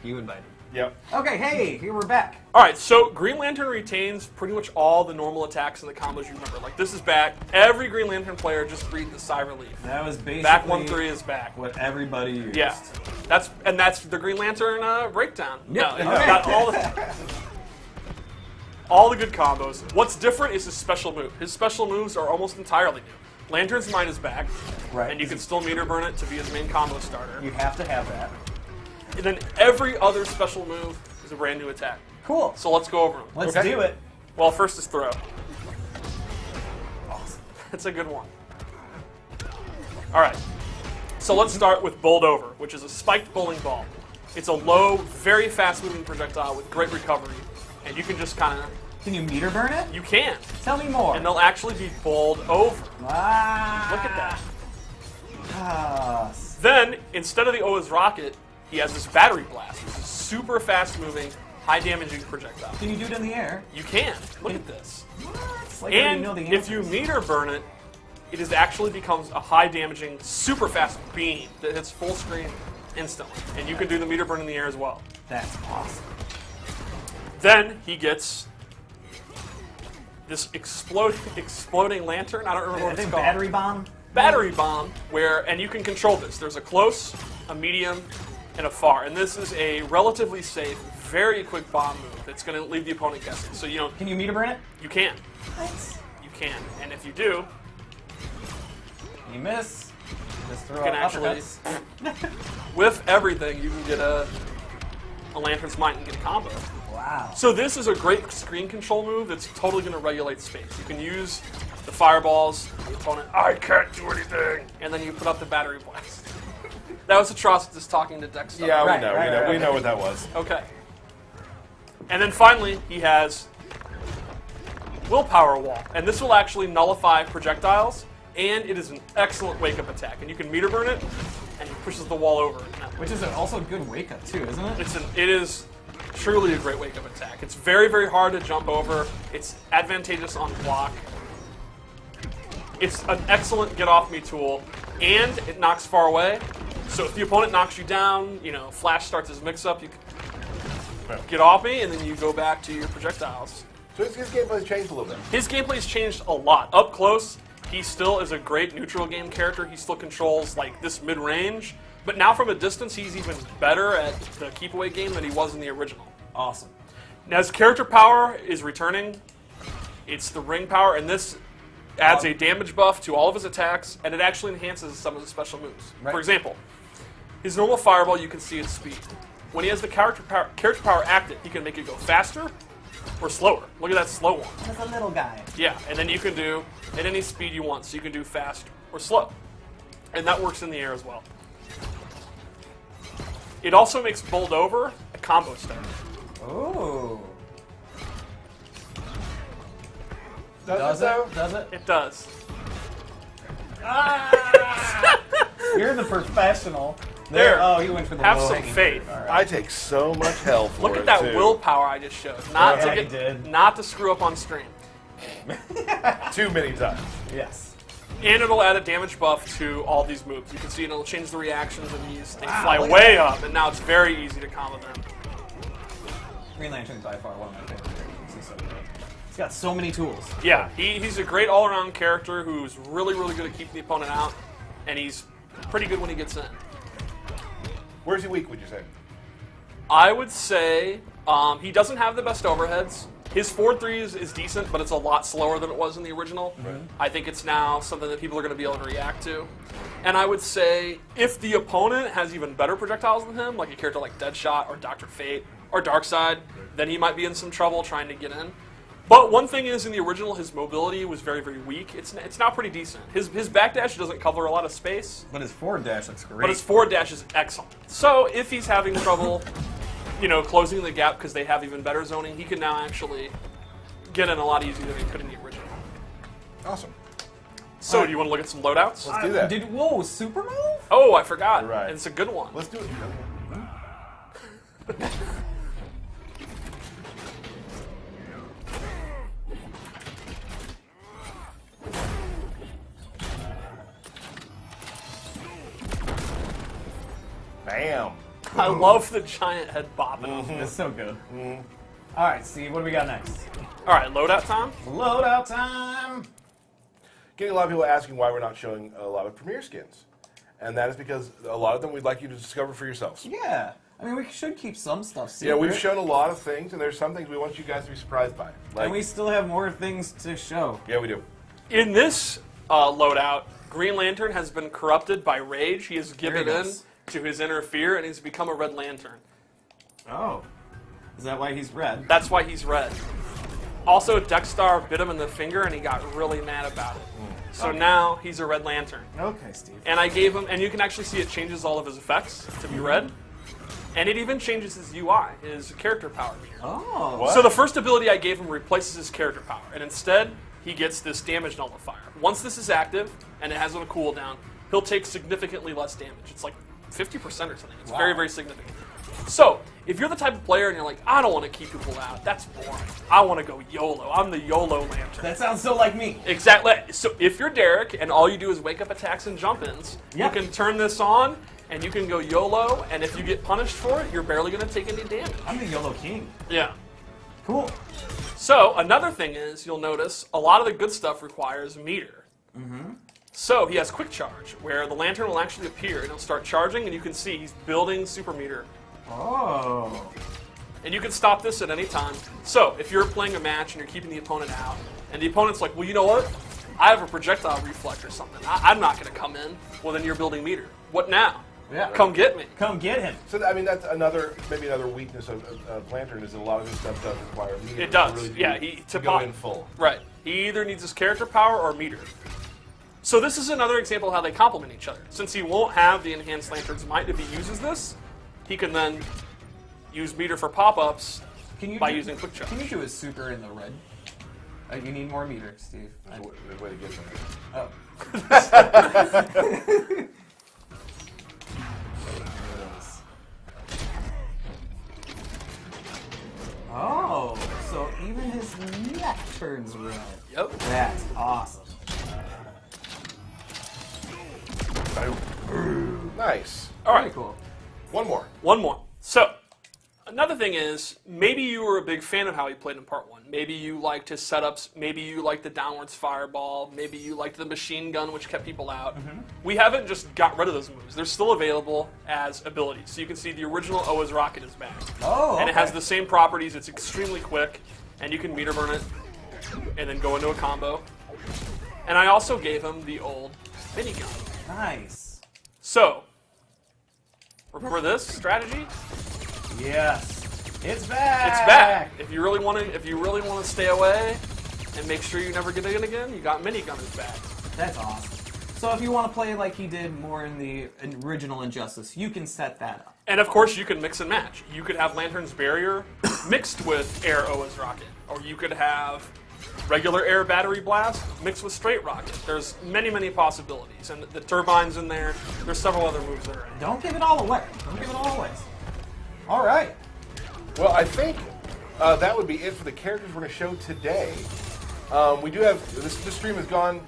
You invited. Yep. Okay, hey, here we're back. All right, so Green Lantern retains pretty much all the normal attacks and the combos you remember. Like, this is back. Every Green Lantern player just read the Psy Relief. That was basically Back 1-3 is back. what everybody used. Yeah, that's the Green Lantern breakdown. Yep. No, it's got all the good combos. What's different is his special move. His special moves are almost entirely new. Lantern's Mind is back, Right. and you can still meter burn it to be his main combo starter. You have to have that. And then every other special move is a brand new attack. Cool. So let's go over them. Let's do it. Well, first is throw. Awesome. That's a good one. All right. So let's start with bowled over, which is a spiked bowling ball. It's a low, very fast-moving projectile with great recovery, and you can just kind of... Can you meter burn it? You can. Tell me more. And they'll actually be bowled over. Ah. Look at that. Ah. Then, instead of the Oa's rocket, he has this battery blast, which is super fast-moving, high-damaging projectile. Can you do it in the air? You can. Look at this. It's like I didn't And know the if you answers. meter burn it, it is actually becomes a high-damaging, super fast beam that hits full screen instantly. And you can do the meter burn in the air as well. That's awesome. Then he gets this exploding lantern. I don't remember I what it's think called. battery bomb. Battery bomb, and you can control this. There's a close, a medium, and a far. And this is a relatively safe, very quick bomb move that's going to leave the opponent guessing. So Can you meter burn it? you can. Nice. You can. And if you do, You miss. Just throw you can out actually, uppercuts. with everything, you can get a Lantern's Might and get a combo. Wow. So this is a great screen control move that's totally going to regulate space. You can use the fireballs, the opponent, I can't do anything, and then you put up the battery blast. That was Atrocitus talking to Dexter. Yeah, Right, we know. right. We know what that was. Okay. And then finally, he has Willpower Wall. And this will actually nullify projectiles, and it is an excellent wake-up attack. And you can meter burn it, and he pushes the wall over. Which is also a good wake up too, isn't it? It is truly a great wake-up attack. It's very, very hard to jump over. It's advantageous on block. It's an excellent get-off-me tool, and it knocks far away. So if the opponent knocks you down, Flash starts his mix-up, you can get off me, and then you go back to your projectiles. So his gameplay's changed a little bit. His gameplay's changed a lot. Up close, he still is a great neutral game character. He still controls like this mid-range, but now from a distance, he's even better at the keep-away game than he was in the original. Awesome. Now his character power is returning. It's the ring power, and this adds a damage buff to all of his attacks, and it actually enhances some of his special moves. Right. For example, his normal fireball, you can see its speed. When he has the character power active, he can make it go faster or slower. Look at that slow one. That's a little guy. Yeah, and then you can do at any speed you want, so you can do fast or slow. And that works in the air as well. It also makes bowled over a combo starter. Ooh. Does it though? Does it? It does. You're the professional. There. Oh, you went for the Have low some hanging faith. fruit. All right. I take so much hell for Look it, at that too. willpower I just showed. Not Yeah, to you did. not to screw up on stream. Too many times. Yes. And it'll add a damage buff to all these moves. You can see it'll change the reactions of these. They Wow, fly look way at that. up, and now it's very easy to combo them. Green Lantern's by far one of my favorite characters. He's so good. He's got so many tools. Yeah, he's a great all-around character who's really, really good at keeping the opponent out, and he's pretty good when he gets in. Where's he weak, would you say? I would say he doesn't have the best overheads. His forward 3 is decent, but it's a lot slower than it was in the original. Right. I think it's now something that people are going to be able to react to. And I would say if the opponent has even better projectiles than him, like a character like Deadshot or Dr. Fate or Darkseid, then he might be in some trouble trying to get in. But one thing is, in the original, his mobility was very, very weak. It's now pretty decent. His backdash doesn't cover a lot of space, But his forward dash looks great. but his forward dash is excellent. So if he's having trouble, closing the gap because they have even better zoning, he can now actually get in a lot easier than he could in the original. Awesome. So do you want to look at some loadouts? Let's do that. Whoa, super move? Oh, I forgot. You're right. And it's a good one. Let's do it. Bam. I love the giant head bobbing. It's so good. All right, Steve, what do we got next? All right, loadout time. Loadout time. Getting a lot of people asking why we're not showing a lot of Premier skins. And that is because a lot of them we'd like you to discover for yourselves. Yeah. I mean, we should keep some stuff secret. Yeah, we've shown a lot of things, and there's some things we want you guys to be surprised by. Like, and we still have more things to show. yeah, we do. In this loadout, Green Lantern has been corrupted by rage. He has given in to his inner fear, and he's become a Red Lantern. Oh. Is that why he's red? That's why he's red. Also, Dexstar bit him in the finger, and he got really mad about it. So now he's a Red Lantern. Okay, Steve. And I gave him, and you can actually see it changes all of his effects to be red. And it even changes his UI, his character power meter. Oh. What? So the first ability I gave him replaces his character power, and instead he gets this damage nullifier. Once this is active, and it has on a cooldown, he'll take significantly less damage. It's like 50% or something. It's very, very significant. So, if you're the type of player and you're like, I don't want to keep people out, that's boring. I want to go YOLO. I'm the YOLO Lantern. That sounds so like me. Exactly. So if you're Derek and all you do is wake up attacks and jump-ins, Yep. you can turn this on and you can go YOLO, and if you get punished for it, you're barely going to take any damage. I'm the YOLO King. Yeah. Cool. So another thing is, you'll notice, a lot of the good stuff requires meter. So he has quick charge, where the lantern will actually appear and he'll start charging, and you can see he's building super meter. Oh. And you can stop this at any time. So if you're playing a match and you're keeping the opponent out, and the opponent's like, well, you know what? I have a projectile reflect or something. I'm not going to come in. Well, then you're building meter. What now? Yeah. Come get me. Come get him. So, I mean, that's maybe another weakness of Lantern is that a lot of his stuff does require meter. It does. To really Yeah, to go in full. Right. He either needs his character power or meter. So this is another example of how they complement each other. Since he won't have the enhanced Lantern's might if he uses this, he can then use meter for pop-ups by using quick charge. Can you do a super in the red? You need more meter, Steve. There's a way to get there. Oh. Oh, so even his neck turns red. Yep. That's awesome. Nice. All Very right. cool. One more. One more. So, another thing is, maybe you were a big fan of how he played in Part 1. Maybe you liked his setups. Maybe you liked the downwards fireball. Maybe you liked the machine gun, which kept people out. We haven't just got rid of those moves. They're still available as abilities. So you can see the original Oa's Rocket is back. Oh, And it has the same properties. It's extremely quick, and you can meter burn it, and then go into a combo. And I also gave him the old minigun. Nice. So, remember this strategy? Yes. It's back. It's back. If you really want to stay away and make sure you never get in again, you got minigunners back. That's awesome. So if you want to play like he did more in the original Injustice, you can set that up. And of course, you can mix and match. You could have Lantern's Barrier mixed with Air Oa's Rocket, or you could have regular Air Battery Blast mixed with straight Rocket. There's many, many possibilities, and the turbine's in there. There's several other moves that are in. Don't give it all away. Don't give it all away. All right. Well, I think that would be it for the characters we're going to show today. We do have this stream has gone